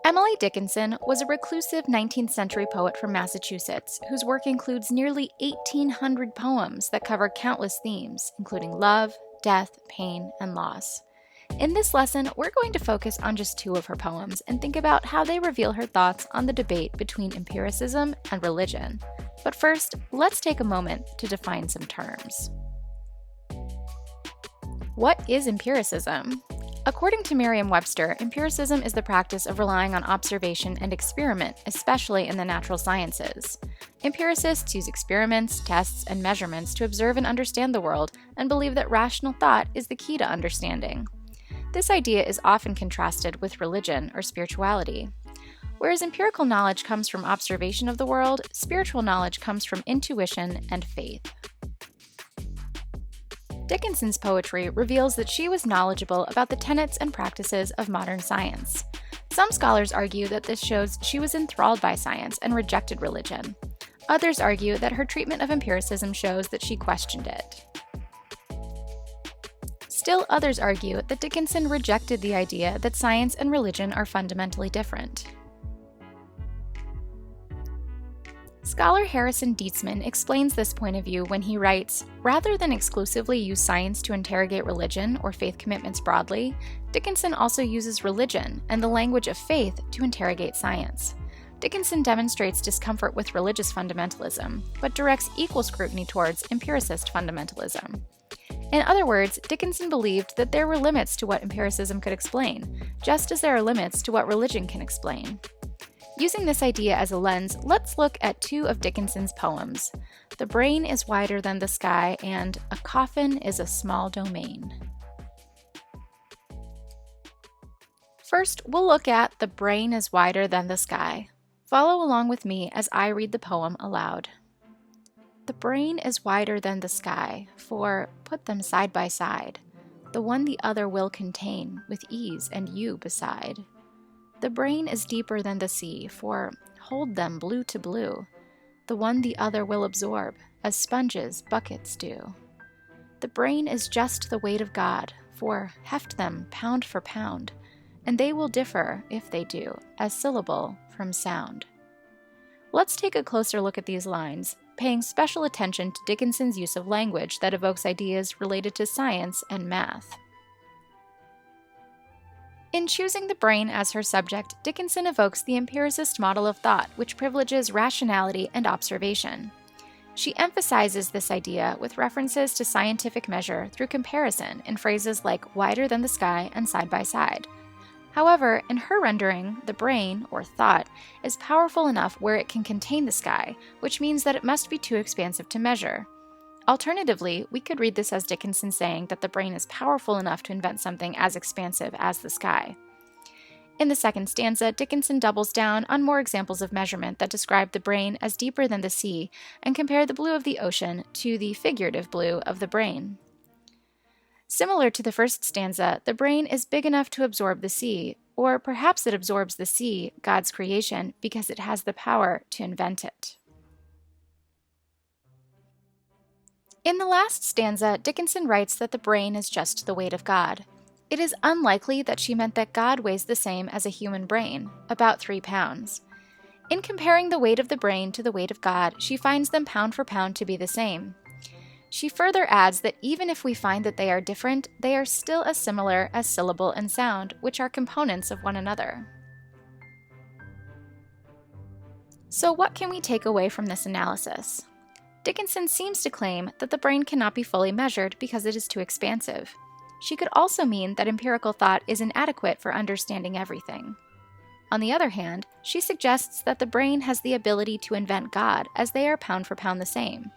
Emily Dickinson was a reclusive 19th century poet from Massachusetts whose work includes nearly 1,800 poems that cover countless themes, including love, death, pain, and loss. In this lesson, we're going to focus on just two of her poems and think about how they reveal her thoughts on the debate between empiricism and religion. But first, let's take a moment to define some terms. What is empiricism? According to Merriam-Webster, empiricism is the practice of relying on observation and experiment, especially in the natural sciences. Empiricists use experiments, tests, and measurements to observe and understand the world and believe that rational thought is the key to understanding. This idea is often contrasted with religion or spirituality. Whereas empirical knowledge comes from observation of the world, spiritual knowledge comes from intuition and faith. Dickinson's poetry reveals that she was knowledgeable about the tenets and practices of modern science. Some scholars argue that this shows she was enthralled by science and rejected religion. Others argue that her treatment of empiricism shows that she questioned it. Still others argue that Dickinson rejected the idea that science and religion are fundamentally different. Scholar Harrison Dietzman explains this point of view when he writes, "Rather than exclusively use science to interrogate religion or faith commitments broadly, Dickinson also uses religion and the language of faith to interrogate science. Dickinson demonstrates discomfort with religious fundamentalism, but directs equal scrutiny towards empiricist fundamentalism." In other words, Dickinson believed that there were limits to what empiricism could explain, just as there are limits to what religion can explain. Using this idea as a lens, let's look at two of Dickinson's poems, "The Brain is Wider Than the Sky" and "A Coffin is a Small Domain." First, we'll look at "The Brain is Wider Than the Sky." Follow along with me as I read the poem aloud. The brain is wider than the sky, for, put them side by side, the one the other will contain, with ease and you beside. The brain is deeper than the sea, for, hold them blue to blue, the one the other will absorb, as sponges buckets do. The brain is just the weight of God, for, heft them pound for pound, and they will differ, if they do, as syllable from sound. Let's take a closer look at these lines, paying special attention to Dickinson's use of language that evokes ideas related to science and math. In choosing the brain as her subject, Dickinson evokes the empiricist model of thought, which privileges rationality and observation. She emphasizes this idea with references to scientific measure through comparison in phrases like wider than the sky and side by side. However, in her rendering, the brain, or thought, is powerful enough where it can contain the sky, which means that it must be too expansive to measure. Alternatively, we could read this as Dickinson saying that the brain is powerful enough to invent something as expansive as the sky. In the second stanza, Dickinson doubles down on more examples of measurement that describe the brain as deeper than the sea and compare the blue of the ocean to the figurative blue of the brain. Similar to the first stanza, the brain is big enough to absorb the sea, or perhaps it absorbs the sea, God's creation, because it has the power to invent it. In the last stanza, Dickinson writes that the brain is just the weight of God. It is unlikely that she meant that God weighs the same as a human brain, about 3 pounds. In comparing the weight of the brain to the weight of God, she finds them pound for pound to be the same. She further adds that even if we find that they are different, they are still as similar as syllable and sound, which are components of one another. So what can we take away from this analysis? Dickinson seems to claim that the brain cannot be fully measured because it is too expansive. She could also mean that empirical thought is inadequate for understanding everything. On the other hand, she suggests that the brain has the ability to invent God, as they are pound for pound the same.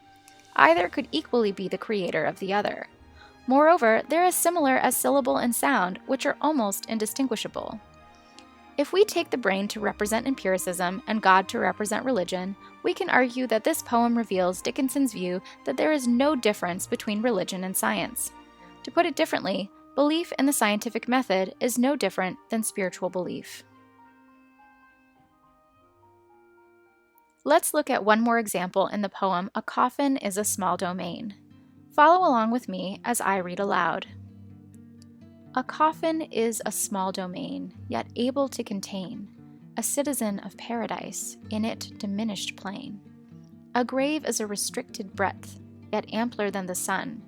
Either could equally be the creator of the other. Moreover, they're as similar as syllable and sound, which are almost indistinguishable. If we take the brain to represent empiricism and God to represent religion, we can argue that this poem reveals Dickinson's view that there is no difference between religion and science. To put it differently, belief in the scientific method is no different than spiritual belief. Let's look at one more example in the poem "A Coffin is a Small Domain." Follow along with me as I read aloud. A coffin is a small domain, yet able to contain a citizen of paradise, in it diminished plain. A grave is a restricted breadth, yet ampler than the sun,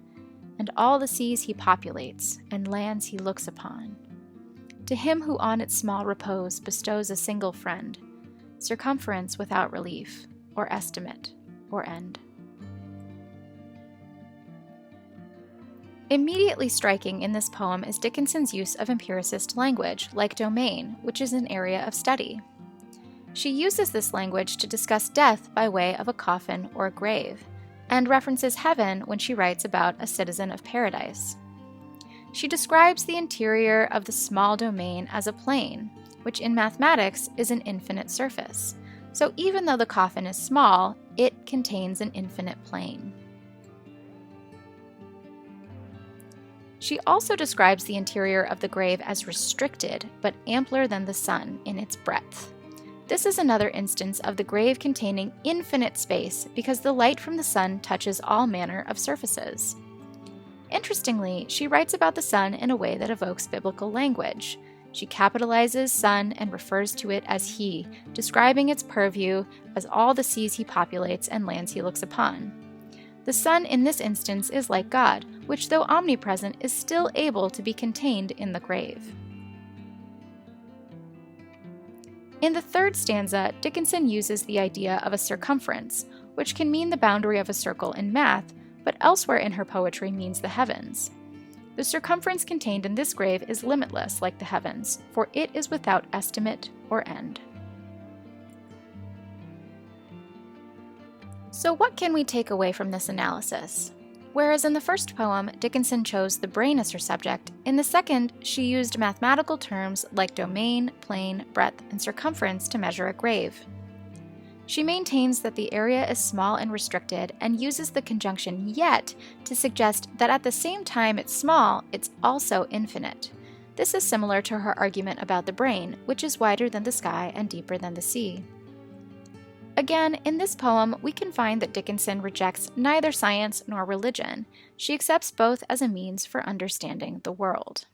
and all the seas he populates, and lands he looks upon. To him who on its small repose bestows a single friend, circumference without relief, or estimate, or end. Immediately striking in this poem is Dickinson's use of empiricist language, like domain, which is an area of study. She uses this language to discuss death by way of a coffin or a grave, and references heaven when she writes about a citizen of paradise. She describes the interior of the small domain as a plane, which in mathematics is an infinite surface. So even though the coffin is small, it contains an infinite plane. She also describes the interior of the grave as restricted, but ampler than the sun in its breadth. This is another instance of the grave containing infinite space because the light from the sun touches all manner of surfaces. Interestingly, she writes about the sun in a way that evokes biblical language. She capitalizes sun and refers to it as he, describing its purview as all the seas he populates and lands he looks upon. The sun in this instance is like God, which though omnipresent is still able to be contained in the grave. In the third stanza, Dickinson uses the idea of a circumference, which can mean the boundary of a circle in math, but elsewhere in her poetry means the heavens. The circumference contained in this grave is limitless like the heavens, for it is without estimate or end. So what can we take away from this analysis? Whereas in the first poem, Dickinson chose the brain as her subject, in the second, she used mathematical terms like domain, plane, breadth, and circumference to measure a grave. She maintains that the area is small and restricted and uses the conjunction yet to suggest that at the same time it's small, it's also infinite. This is similar to her argument about the brain, which is wider than the sky and deeper than the sea. Again, in this poem, we can find that Dickinson rejects neither science nor religion. She accepts both as a means for understanding the world.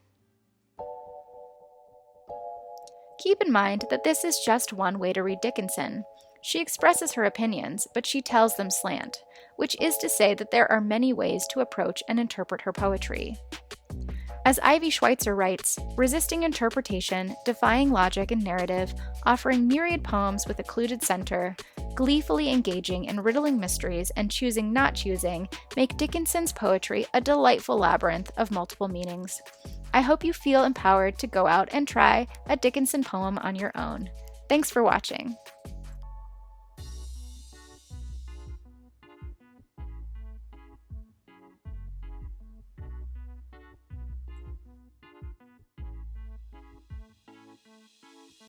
Keep in mind that this is just one way to read Dickinson. She expresses her opinions, but she tells them slant, which is to say that there are many ways to approach and interpret her poetry. As Ivy Schweitzer writes, resisting interpretation, defying logic and narrative, offering myriad poems with occluded center, gleefully engaging in riddling mysteries and choosing not choosing, make Dickinson's poetry a delightful labyrinth of multiple meanings. I hope you feel empowered to go out and try a Dickinson poem on your own. Thanks for watching.